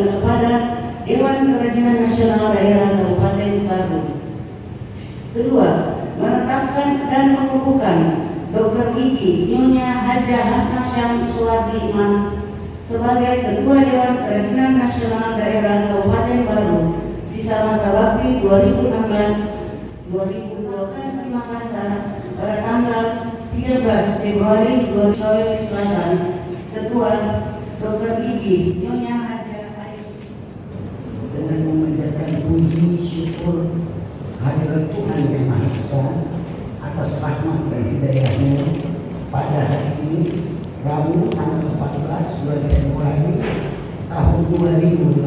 kepada Dewan Kerajinan Nasional Daerah Kabupaten Baru. Kedua, menetapkan dan mengukuhkan Dr. Gigi Nyonya Hajah Hasnah Syamsuardi Mas sebagai Ketua Dewan Kerajinan Nasional Daerah Kabupaten Baru sisa masa bakti 2016-2020 di Makassar pada tanggal 13 Februari 2020. Sulawesi Selatan. Ketua Dr. Gigi Nyonya Hajah dengan memanjatkan puji syukur kehadirat Tuhan Yang Maha Esa atas rahmat dan hidayahnya pada hari ini Rabu tanggal 14 bulan Februari tahun 2018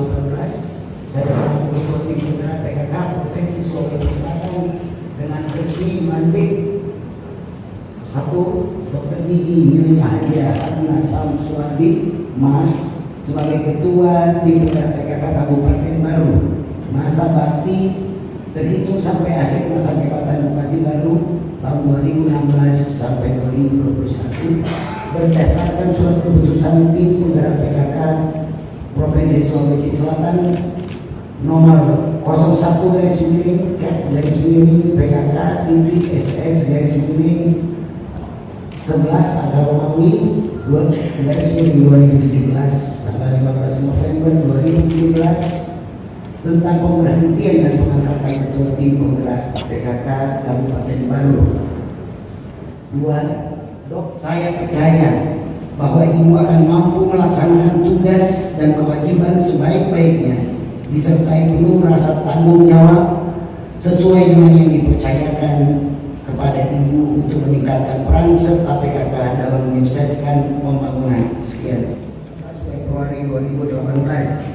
saya selaku Ketua Tim Penggerak PKK Provinsi Sulawesi Selatan dengan resmi melantik 1. Dr. Gigi Nyonya Hajah Hasnah Syamsuardi Mas sebagai Ketua Tim Penggerak PKK Kabupaten Baru. Masa bakti terhitung sampai akhir masa jabatan Bupati Baru tahun 2016 sampai 2021 berdasarkan surat keputusan Tim Penggerak PKK Provinsi Sulawesi Selatan nomor 01-PKK-SS-11 Agamawi 2017 tanggal 15 November 2017 tentang pemberhentian dan pengangkatan Ketua Tim Penggerak PKK Kabupaten Baru. 2. Saya percaya bahwa Ibu akan mampu melaksanakan tugas dan kewajiban sebaik-baiknya disertai penuh rasa tanggung jawab sesuai dengan yang dipercayakan kepada Ibu untuk meningkatkan peran serta PKK dalam menyukseskan pembangunan. Sekian. Februari 2018.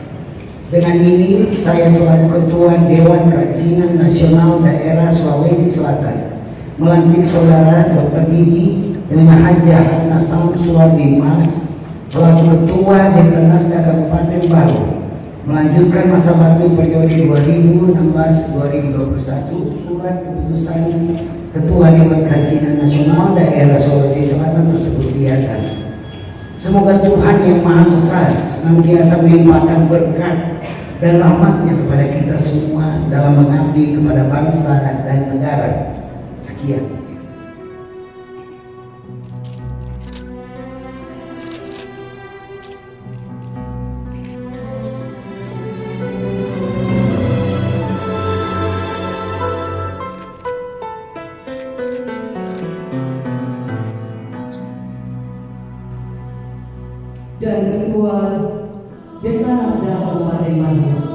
Dengan ini saya selaku Ketua Dewan Kerajinan Nasional Daerah Sulawesi Selatan melantik Saudara Dr. Gigi Nyonya Hajah Hasnah Syamsuardi Mas selaku Ketua Dekranasda Kabupaten Baru melanjutkan masa bakti periode 2016-2021. Surat keputusan Ketua Dewan Kerajinan Nasional Daerah Sulawesi Selatan tersebut di atas. Semoga Tuhan Yang Maha Esa senantiasa melimpahkan berkat dan rahmatnya kepada kita semua dalam mengabdi kepada bangsa dan negara. Sekian. Dan Ketua Dekranasda Kabupaten Baru.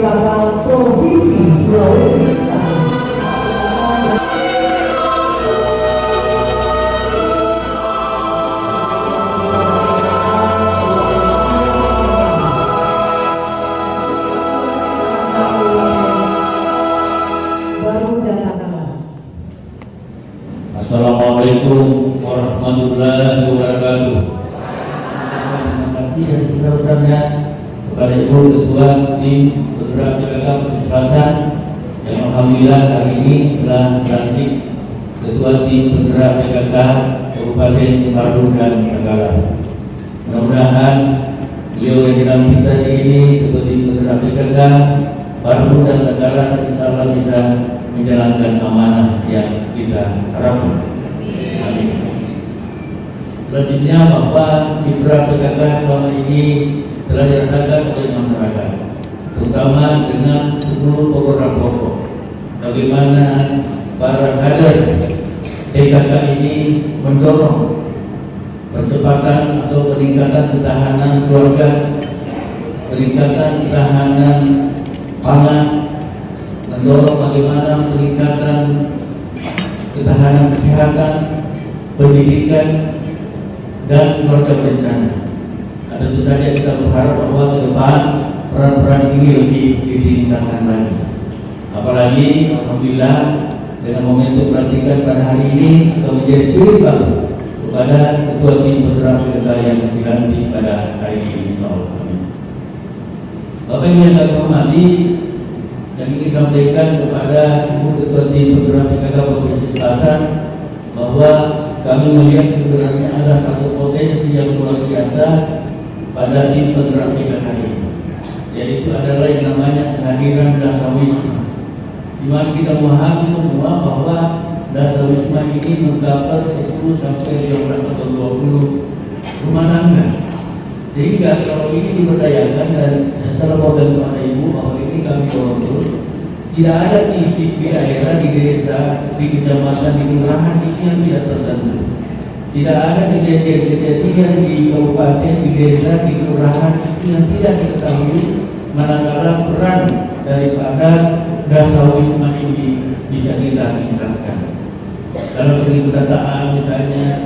PKK Provinsi Sulawesi Selatan. Assalamualaikum warahmatullahi wabarakatuh. Terima kasih yang sebesar-besarnya kepada Ibu Ketua Tim Penggerak PKK Provinsi Selatan yang alhamdulillah hari ini telah dilantik Ketua Tim Penggerak PKK Kabupaten Pardu dan Tenggara. Mudah-mudahan beliau yang dilantik tadi ini Ketua Tim Penggerak PKK Pardu dan Tenggara insyaallah bisa menjalankan amanah yang kita harapkan. Amin. Selanjutnya bahwa kiprah PKK selama ini telah dirasakan oleh masyarakat, terutama dengan 10 program pokok. Bagaimana para kader PKK ini mendorong percepatan atau peningkatan ketahanan keluarga, peningkatan ketahanan pangan, mendorong bagaimana peningkatan ketahanan kesehatan, pendidikan, dan keluarga berencana. Tentu saja kita berharap bahwa ke depan peran-peran ini lebih ditingkatkan lagi. Apalagi alhamdulillah dengan momentum pelantikan pada hari ini akan menjadi spirit baru kepada Ketua Tim Penggerak PKK yang dilantik pada hari ini insyaallah. Bapak Ibu yang kami hormati, yang ingin sampaikan kepada Ibu Ketua Tim Penggerak PKK Provinsi Selatan bahwa kami melihat sebenarnya ada satu potensi yang luar biasa pada tim penggerak PKK ini, yaitu adalah yang namanya kehadiran Dasawisma, di mana kita memahami semua bahwa Dasawisma ini mengcover 10 sampai 15 atau 20 rumah tangga. Sehingga kalau ini diberdayakan dan saya laporkan kepada Ibu bahwa ini kami dorong terus. Tidak ada titik di daerah, di desa, di kecamatan, di kelurahan yang tidak tersentuh. Tidak ada kejadian-kejadian di kabupaten, di desa, di kelurahan yang tidak diketahui manakala peran daripada Dasawisma ini bisa kita tingkatkan. Dalam segi pendataan misalnya,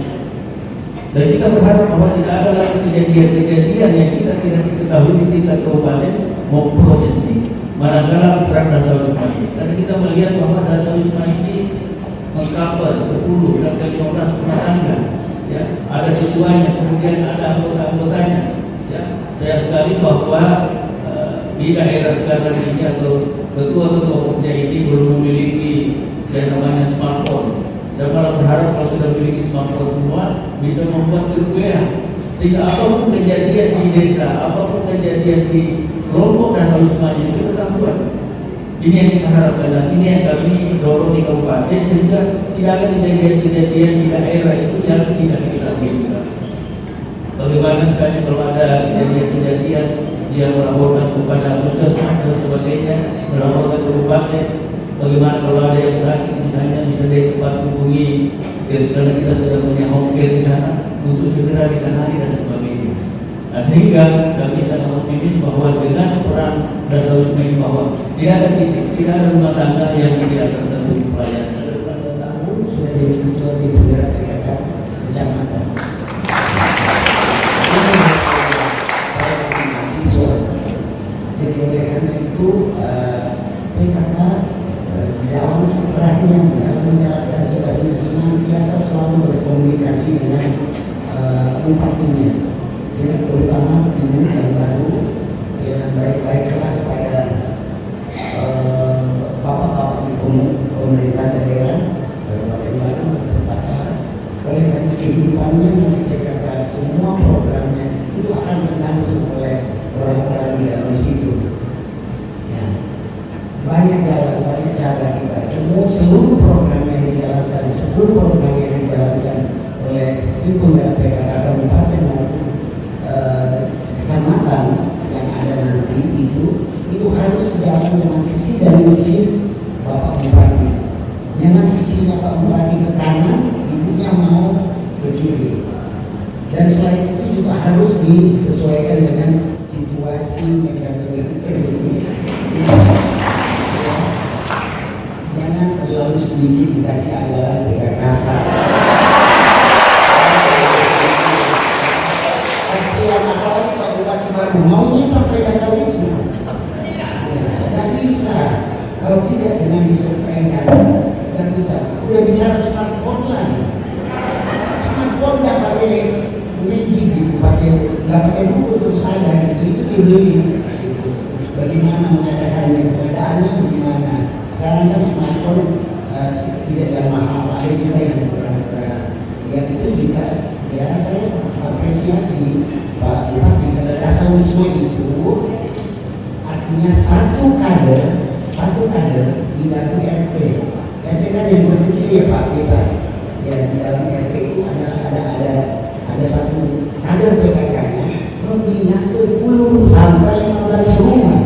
dan kita berharap bahwa tidak ada lagi kejadian-kejadian yang kita tidak diketahui di tingkat kabupaten maupun provinsi manakala peran Dasawisma ini. Karena kita melihat bahwa Dasawisma ini mengcover 10 sampai 15 rumah tangga. Ya, ada ketuanya, kemudian ada anggota-anggotanya. Ya, saya sekali bahwa di daerah sekarang ini atau ketua-ketua posnya ini belum memiliki yang namanya smartphone. Saya malah berharap kalau sudah memiliki smartphone semua bisa membuat grup WA, sehingga apapun kejadian di desa, apapun kejadian di kelompok Dasawisma itu ketahuan. Ini yang kita harapkan dan ini yang kami dorong di kabupaten sehingga tidak ada kejadian-kejadian di daerah itu yang tidak diketahui. Bagaimana misalnya kalau ada kejadian-kejadian dia melaporkan kepada puskesmas dan sebagainya, melaporkan ke kabupaten. Bagaimana kalau ada yang sakit misalnya bisa cepat hubungi karena kita sudah punya home care di sana untuk segera ditangani dan sebagainya. Nah, sehingga kami sangat optimis bahwa dengan peran Dasawisma ini bahwa tidak ada rumah tangga yang tidak tersentuh pelayanan. Sudah jadi ketua tim penggerak PKK kecamatan. Saya masih mahasiswa, jadi oleh karena itu PKK di dalam kiprahnya dalam menjalankan tugasnya senantiasa selalu berkomunikasi dengan bupatinya. Ya, terutama ibu yang baru dengan baik-baiklah kepada bapak-bapak di pemerintah daerah Kabupaten Bandung berkata oleh karena kehidupannya dari PKK semua programnya itu akan tergantung oleh orang-orang di dalam situ. Ya. Banyak jalan, banyak cara kita. Seluruh program yang dijalankan, oleh tim penggerak PKK Kabupaten maupun kecamatan yang ada nanti itu harus sejalan dengan visi dan misi Bapak Bupati. Jangan visinya Pak Bupati ke kanan, ibunya mau ke kiri. Dan selain itu juga harus disesuaikan dengan situasi yang terjadi. sedikit dikasih anggaran PKK. Kasihan apalagi Pak Bupati baru maunya sampai dasar wisma. Nggak bisa kalau tidak dengan disertai dana, nggak bisa. Udah bicara smartphone lagi, smartphone nggak pakai magic gitu, nggak pakai buku terus ada gitu, itu dibeli gitu. Bagaimana mengadakannya, pengadaannya bagaimana? Sekarang kan smartphone tidak yang mahal, ada juga yang murah-murah. Yang itu juga ya saya apresiasi Pak Bupati karena dasar wisma itu artinya satu kader di dalam RT. RT kan yang terkecil ya Pak Desa. Ya di dalam RT itu ada satu kader PKK-nya membina 10 sampai 15 rumah.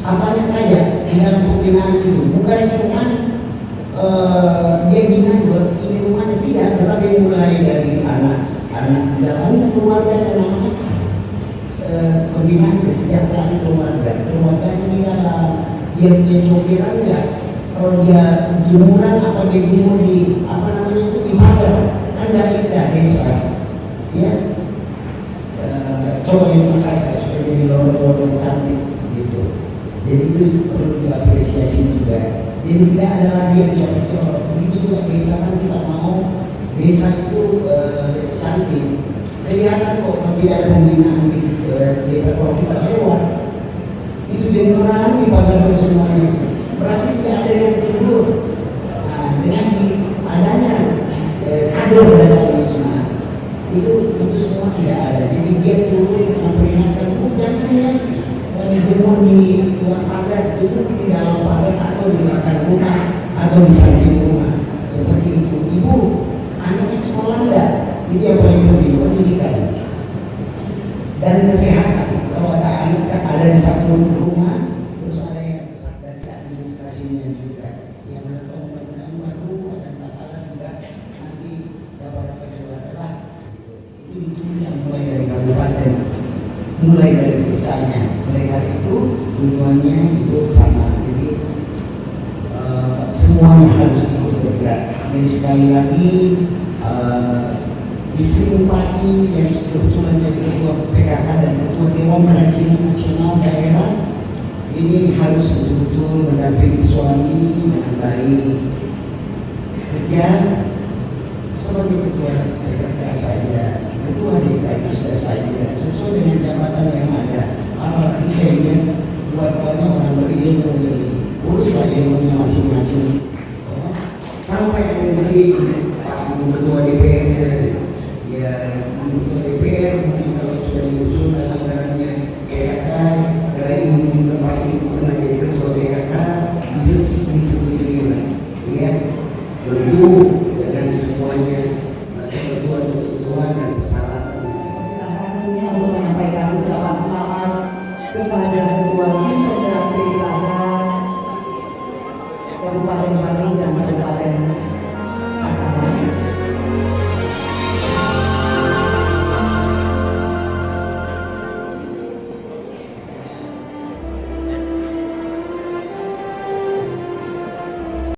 Apanya saja di dalam pembinaan itu, bukan cuma dia bina ini rumahnya tidak, tetapi mulai dari anak di dalamnya keluarga dan namanya pembinaan kesejahteraan keluarga ini dalam dia punya cokiran ya, kalau dia jemuran apa dia jemur di apa namanya itu di pagar, kan dari desa ya. Coba di Makassar supaya jadi lorong-lorong cantik gitu. Jadi itu perlu diapresiasi juga. Jadi tidak ada lagi yang colok-colok. Begitu juga desa kan kita mau desa itu cantik. Kelihatan kok kalau tidak ada pembinaan di desa kalau kita lewat. Itu jemuran di pagar semuanya. Berarti tidak ada yang tidur. Nah, dengan adanya kader dasar wisma itu semua tidak ada. Jadi dia turun memperingatkan jangan ya jemur di luar pagar, jemur di dalam pagar atau di belakang rumah atau di samping rumah seperti itu. Ibu anaknya sekolah enggak? Itu yang paling penting, pendidikan dan kesehatan. Kalau ada anak ada di satu rumah terus ada yang besar dari administrasinya juga yang menetapkan undang-undang baru dan takaran juga nanti dapat juara lah. Itu ditunjang mulai dari kabupaten, mulai dari desanya. Mulai dari itu tujuannya itu sama. Jadi semuanya harus ikut bergerak. Dan sekali lagi istri bupati yang kebetulan jadi ketua PKK dan ketua Dewan Kerajinan Nasional Daerah ini harus betul-betul mendampingi suami dengan baik, kerja sebagai ketua PKK saja, ketua DKI saja, sesuai dengan jabatan yang ada. Apalagi saya lihat dua-duanya orang berilmu, uruslah ilmunya masing-masing. Sampai ada di sini Pak Ibu Ketua DPR, ya Ibu Ketua DPR mungkin kalau sudah diusul dalam anggarannya PKK, karena ini juga pasti pernah jadi Ketua PKK, bisa begini, ya tentu dengan semuanya ketentuan dan persyaratan. Selanjutnya untuk menyampaikan ucapan selamat kepada Ketua Tim Penggerak PKK Kabupaten Bandung dan